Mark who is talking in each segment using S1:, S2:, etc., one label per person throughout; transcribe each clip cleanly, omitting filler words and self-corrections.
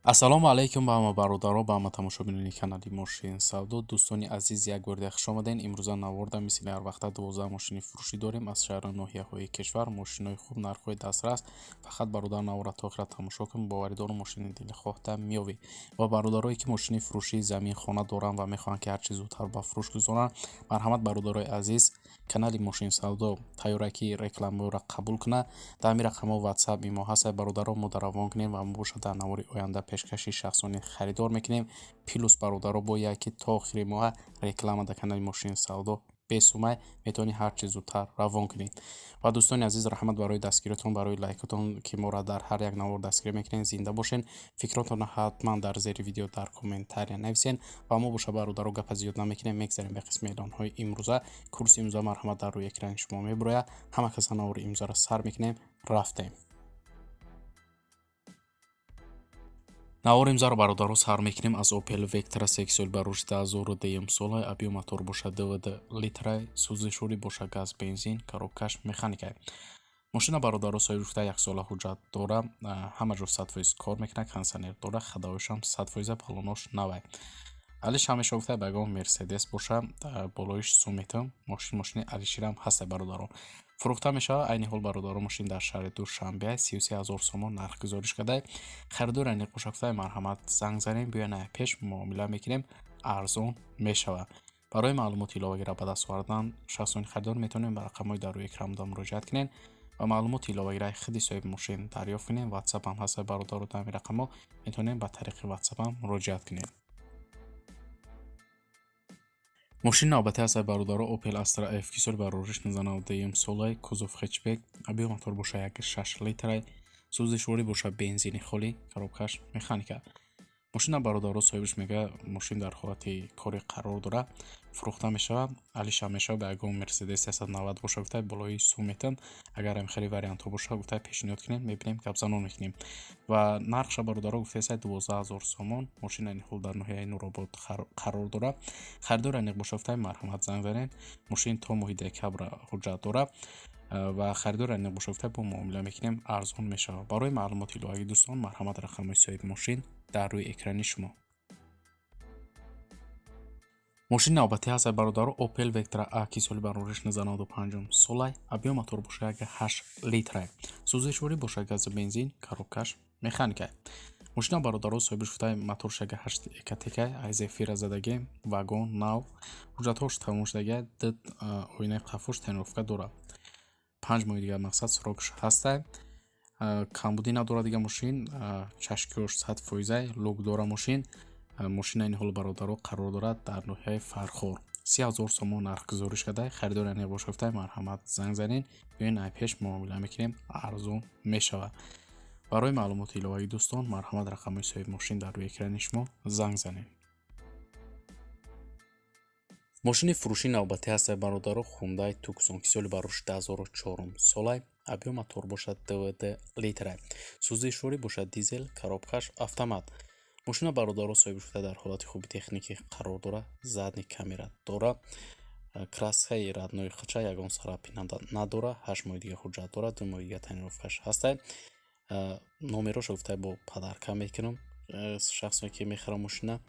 S1: ассалому алайкум ба ҳама бародаро, ба ҳама тамошобинони канали Мошин Савдо. Дӯстони азиз, як бор дига хуш омадед. Имрӯза наварда мисли ҳар вақта 12 мошини фурӯшӣ дорем аз шаҳру ноҳияҳои кишвар. Мошинои хуб, нархҳои дастрас. Фақат бародар наварда то охира тамошо кун, боварӣ дорам мошини дилхоҳта меёбӣ. Ва бародарое ки мошини фурӯшии замин хона доранд ва мехоҳанд ки ҳарчи зудтар ба фурӯш гузоранд, марҳамат бародарои азиз, канали Мошин Савдо тайёракии рекламаҳоро қабул кунад. дар ҳамин рақамҳо WhatsApp имо ҳаст. Бародаро мо равон кунем ва мебошад дар навори оянда пешкаши шахсони харидор мекунем. Плюс бародаро бояд ки то охири моҳ реклама дар канали Мошин Савдо бесумай метавонед ҳарчи зудтар равон кунед. ва дӯстони азиз, раҳмат барои дастгиритон, барои лайкатон ки моро дар ҳар як навор дастгирӣ мекунед. Зинда бошед. Фикротонро ҳатман дар зери видео дар комментария нависед ва мо боша бародаро гапа зиёд намекунем. мегзарем ба қисми эълонҳои имрӯза. Курси имзо марҳамат дар рӯи экрани шумо мебурояд. ҳама каса навори имзоро сар мекунем. рафтем. навори имзоро бародаро сар мекунем аз Opel Vectra 6 соли ба рушд 2010 солай. объем мотор бошад 2 литра, сӯзишворӣ бошад газ бензин, коробкаш механикай. мошина бародаро соҳиби гуфта 1 сола ҳуҷҷат дора, ҳама ҷо 100% кор мекунад, кондитсионер дора, хадаҳояшам 100% балонош навай. алиш ҳамеша гуфта багон Mercedes боша, болоиш сумметм, мошини алиширам ҳаста бародаро. фурӯхта мешавад. айни ҳол бародаро мошин дар шаҳри Душанбе 33 000 сомон нарх гузориш карда. харидори ани қоша гуфта марҳамат занг занем, биёна пеш муомила мекунем, арзон мешавад. барои маълумоти иловагира ба даст овардан шахсони харидор метавонем ба рақамҳои дар рӯи экранда муроҷиат кунед ва маълумоти иловагираи худи соҳиби мошин дарёфт кунед. WhatsApp ҳам ҳаст. бародаро дар ҳамин рақамҳо метавонем ба тариқи WhatsApp ҳам муроҷиат кунед. мошини навбатӣ ҳаст бародаро Opel Astra F ки соли ба рӯриш 19 солай, кузов хэтчбек, объем мотор боша 1.6 литра, сӯзишворӣ боша бензини холӣ, коробкаш механика. мошина бародаро соҳибиш мега мошин дар ҳолати кори қарор дора, фурӯхта мешавад. алиша мешавад ба ягон Mercedes 390 боша гуфта болои сумметн. агар мехоҳед вариантҳо боша гуфта пешниҳод кунед, мебинем гапзанон мекунем. ва нархша бародаро гуфтаеса 12 000 сомон. мошина ин ҳол дар ноҳияи Нуробод қарор дора. харидор аниқ боша гуфта марҳамат занг занед. мошин то моҳи декабр ҳуҷҷат дора ва харидор аниқ боша гуфта бо муомила мекунем, арзон мешавад. барои маълумоти иловагӣ дӯстон марҳамат рақамҳои соҳиби мошин дар рӯи экрани шумо. мошини навбатӣ ҳаст бародаро Opel Vectra A ки соли ба рӯриш 1995 солай, объем мотор боша 1.8 литра, сӯзишворӣ боша газу бензин, коробкаш механика. мошина бародаро соҳибиш гуфта моторш 1.8 экатека, айзефира задагӣ, вагон нав, ҳуҷҷатҳош тамом шудагӣ, дид оинаи қафош тайинровка дора. 5 моҳи дигар мақсад срокш ҳаста. камбудӣ надора дига мошин, чашкиёш 100%, лук дора мошин. мошина ин ҳол бародаро қарор дорад дар ноҳияи Фархор. 30 000 сомон нарх гузориш карда. харидори аниқ боша гуфта марҳамат занг занед, биёин ай пеш муомила мекунем, арзон мешавад. барои маълумоти иловагӣ дӯстон марҳамат рақамҳои соҳиби мошин дар рӯи экрани шумо занг занед. мошини фурӯшии навбатӣ ҳаст бародаро Hyundai Tucson ки соли ба рушд 2004 солай, объем мотор бошад 2 литра, сӯзишворӣ бошад дизел, коробкаш автомат. мошина бародаро соҳиби гуфта дар ҳолати хуби техникӣ қарор дора, задни камера дора, краскаи раднои хача ягон сарапи надора, 8 моҳи дига ҳуҷҷат дора, 2 моҳи дига тайинровкаш ҳаста. номероша гуфта бо падарка мекунам шахсе ки мехара мошина.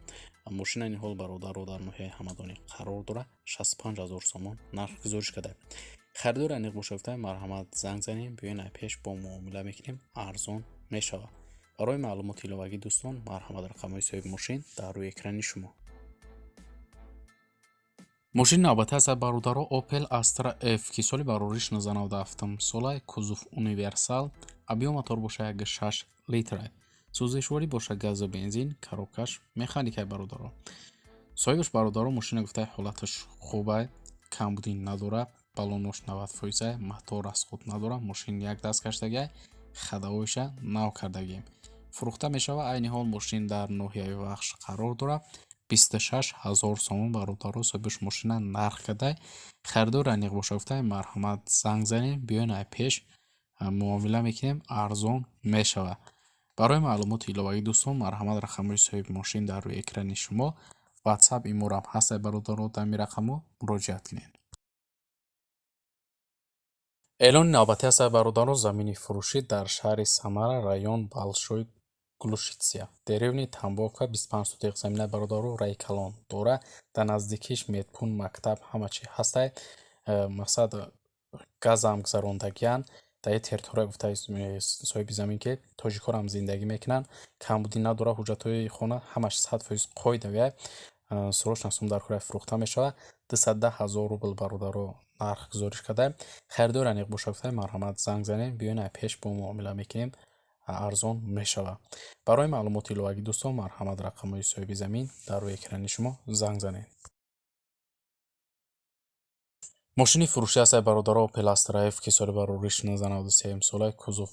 S1: мошина ин ҳол бародаро дар ноҳияи ҳамадонӣ қарор дора, 65 000 сомон нарх гузориш карда. харидори аниқ боша гуфта марҳамат занг занем, биёин ай пеш бо муомила мекунем, арзон мешавад. барои маълумоти иловагӣ дӯстон марҳамат рақамҳои соҳиби мошин дар рӯи экрани шумо. мошини навбатӣ ҳаст бародаро Opel Astra F ки соли ба рӯриш 1997 солай, кузов универсал, объем мотор боша 1.6 литра, сӯзишворӣ боша газу бензин, коробкаш механикай бародаро. соҳибаш бародаро мошина гуфта ҳолаташ хубай, камбудӣ надора, балонош 90%, мотор расход надора, мошин як даст каштагӣ, хадаҳояша нав кардагӣ. фурӯхта мешавад. айни ҳол мошин дар ноҳияи Вахш қарор дора, 26 000 сомон бародаро соҳибаш мошина нарх карда. харидори аниқ боша гуфта марҳамат занг занем, биёин ай пеш муомила мекунем, арзон мешавад. барои маълумоти иловагӣ дӯстон марҳамат рақамҳои соҳиби мошин дар рӯи экрани шумо. WhatsApp иморам ҳаст бародаро дар ҳамин рақамҳо муроҷиат кунед. эълони навбатӣ ҳаст бародаро замини фурӯшӣ дар шаҳри Самара, район Балшой Глушитсия. Деревни Тамбовка 25 сотиқ замина бародару райкалон дора. Дар наздикиш медпун мактаб ҳамачи ҳастай. Мақсад газам гузарондагиян дар территория гуфтаи соҳиби замин ки тоҷикҳоро ҳам зиндагӣ мекунанд. Камбудӣ надора, ҳуҷҷатҳои хона ҳамаш 100% қоида вияй. Срочно сум дар хӯрай фурӯхта мешавад. 210 000 рубл бародару нарх гузориш кардаем. Харидор аниқ боша гуфтаи марҳамат занг занем, биёин пеш бо муомила мекунем, арзон мешавад. Барои маълумоти иловагӣ дӯстон марҳамат рақамҳои соҳиби замин дар рӯи экрани шумо занг занед. мошини фурӯшӣ ҳастаи бародаро Opel Astra F ки соли барориш 1993 имсолаи кузов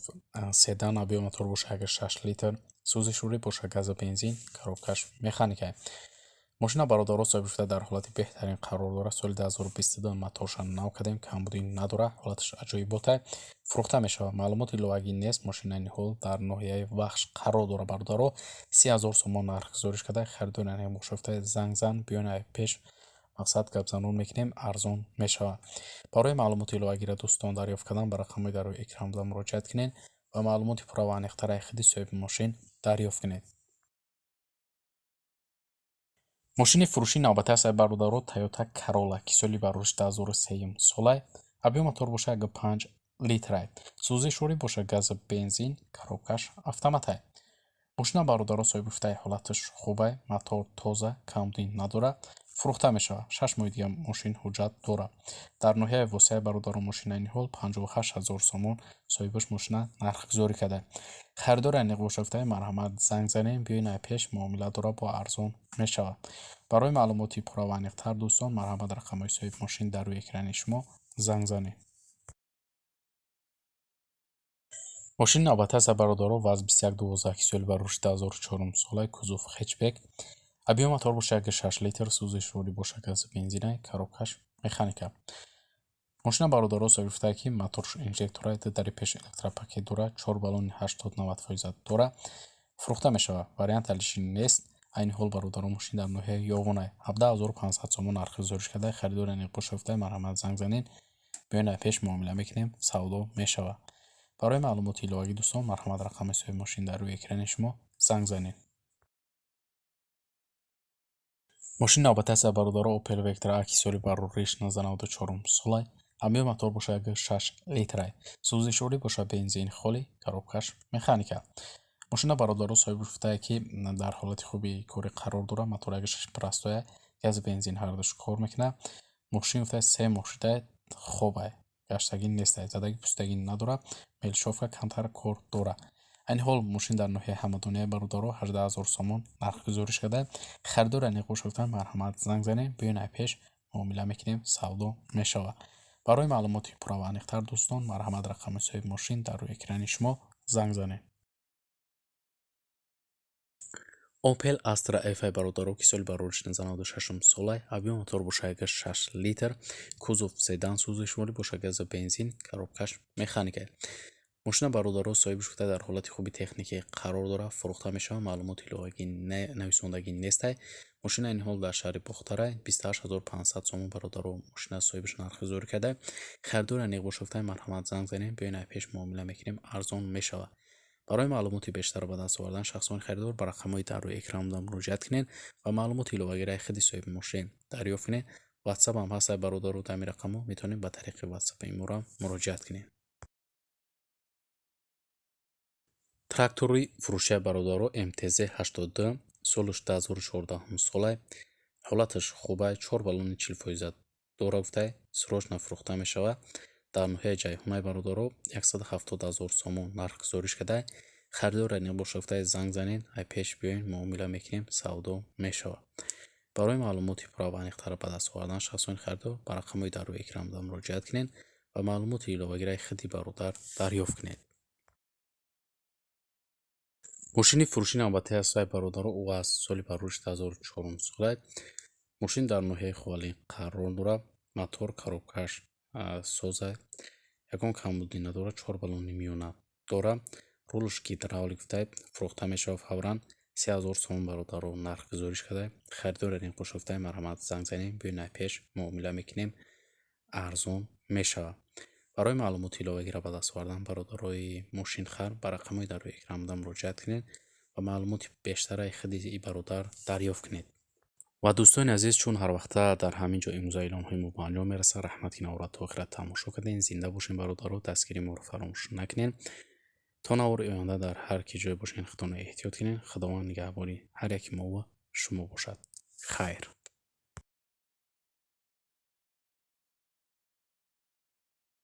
S1: седан объем мотор бошад 6 литр, сӯзишворӣ бошад газу бензин, коробкаш механикае. мошина бародаро соҳиби гуфта дар ҳолати беҳтарин қарор дорад. соли 2022 моторша нав кардем, камбудӣ надорад, ҳолаташ аҷоиботае, фурӯхта мешавад. маълумоти иловагӣ нест. мошина айни ҳол дар ноҳияи Вахш қарор дорад. бародаро 30 000 сомон нарх гузориш карда. харидор аниқ боша гуфта занг зан, биён пеш мақсад гапзанон мекунем, арзон мешавад. барои маълумоти иловагиро дӯстон дарёфт кардан ба рақамҳои дар рӯи экран буданд муроҷиат кунед ва маълумоти пурра ва аниқтараи худи соҳиби мошин дарёфт кунед. мошини фурӯшӣ навбатӣ ҳастаи бародаро Toyota Corolla ки соли барориш 2003 солае. объем мотор бошад 5 литрае. сӯзишворӣ бошад газу бензин, коробкаш автоматае. мошина бародаро соҳиби гуфтаи ҳолаташ хубае, мотор тоза, камбудӣ надорад, фурӯхта мешавад. 6 моҳи дига мошин ҳуҷҷат дорад. дар ноҳияи восеаи бародаро мошина айни ҳол 58 000 сомон соҳибаш мошина нархгузорӣ кардааст. харидор аниқ боша гуфтаи марҳамат занг занем, биёин пеш муомила дорад, бо арзон мешавад. барои маълумоти пурра ва аниқтар дӯстон марҳамат рақамҳои соҳиби мошин дар рӯи экрани шумо занг занед. мошини навбатӣ ҳастаи бародаро ВАЗ 2112 ки соли барориш 2004 солаи кузов хетчбек, объем мотор бошад 6 литр, сӯзишворӣ бошад газу бензинае, коробкаш механика. мошина бародаро соҳиби гуфтае ки моторш инжекторае, дари пеш электропакет дорад, 4 баллони 80-90% дорад, фурӯхта мешавад. вариант алиши нест. айни ҳол бародаро мошин дар ноҳияи ёвонае. 17500 сомон нарх гузориш карда. харидор аниқ боша гуфтаи марҳамат занг занед, биёин пеш муомила мекунем, савдо мешавад. барои маълумоти иловагӣ дӯстон марҳамат рақами соҳиби мошин дар рӯи экрани шумо занг занед. мошини навбатӣ ҳастаи бародаро Opel Vectra A ки соли барориш 1994 солае. объем мотор бошад 6 литрае. сӯзишворӣ бошад бензин холӣ, коробкаш механика. мошина бародаро соҳиби гуфтае ки дар ҳолати хуби кори қарор дорад. мотор 6 прастоя, газу бензин ҳардуш кор мекунад. мошин гуфтае 3 моҳ шудае, хобае, гаштагӣ нестае, задагӣ пӯстагӣ надорад, мелшовка камтар кор дорад. айни ҳол мошин дар ноҳияи ҳамадонияи бародаро 18 000 сомон нарх гузориш карда. харидор аниқ боша гуфта марҳамат занг занем, биёин пеш муомила мекунем, савдо мешавад. барои маълумоти пурра ва аниқтар дӯстон марҳамат рақами соҳиби мошин дар рӯи экрани шумо занг занед. Opel Astra F бародаро ки соли барориш 1996 солае. объем мотор бошад 6 литр, кузов седан, сӯзишворӣ бошад газу бензин, коробкаш механикае. мошина бародаро соҳибиш гуфта дар ҳолати хуби техникӣ қарор дорад, фурӯхта мешавад. маълумоти иловагӣ нависондагӣ нестае. мошина айни ҳол дар шаҳри Пухтарай 28500 сомон бародаро мошина соҳибаш нарх гузорӣ карда. харидор аниқ боша гуфта марҳамат занг занем, биёин пеш муомила мекунем, арзон мешавад. барои маълумоти бештар ба даст овардан шахсони харидор ба рақамҳои дар рӯи экран буданд муроҷиат кунед ва маълумоти иловагираи худи соҳиби мошин дарёфт кунед. ватсап ҳам ҳастаи бародаро дар ҳамин рақамҳо метавонед ба тариқи ватсапи имора муроҷиат кунед. трактори фурӯшии бародаро MTZ 82 солиш 2014 солае. ҳолаташ хубае, 4 баллони 40% дора гуфтае, срочно фурӯхта мешавад. дар ноҳияи ҷайҳонаи бародаро 170 000 сомон нарх гузориш карда. харидор аниқ боша гуфтае занг занед, пеш биёин муомила мекунем, савдо мешавад. барои маълумоти пурра ва аниқтара ба даст овардан шахсони харидор ба рақамҳои дар рӯи экран буданд муроҷиат кунед ва маълумоти иловагираи худи бародар дарёфт кунед. мошини фурӯшии навбатии ҳастаи бародаро УАЗ соли барориш 2004 солае. мошин дар ноҳияи Хувалин қарор дорад. мотор, коробкаш созае, ягон камбудӣ надорад, 4 баллони миёна дорад, рулш гидравлик гуфтае, фурӯхта мешавад фавран. 30 000 сомон бародаро нарх гузориш карда. харидор аниқ боша гуфтае марҳамат занг занем, биёин пеш муомила мекунем, арзон мешавад. барои маълумоти иловагиро ба даст овардан бародарои мошинхар ба рақамҳои дар рӯи экран буданд муроҷиат кунед ва маълумоти бештараи худи бародар дарёфт кунед. ва дӯстони азиз, чун ҳар вақта дар ҳамин ҷо имрӯза эълонҳои мо ба анҷом мерасад, раҳмати Навора то охира тамошо кардем. Зинда бошем бародаро, дастгирии моро фаромӯш накунед. то навори оянда дар ҳар ки ҷой бошед худтонро эҳтиёт кунед. худованд нигаҳбони ҳар яки мо ва шумо бошад. хайр.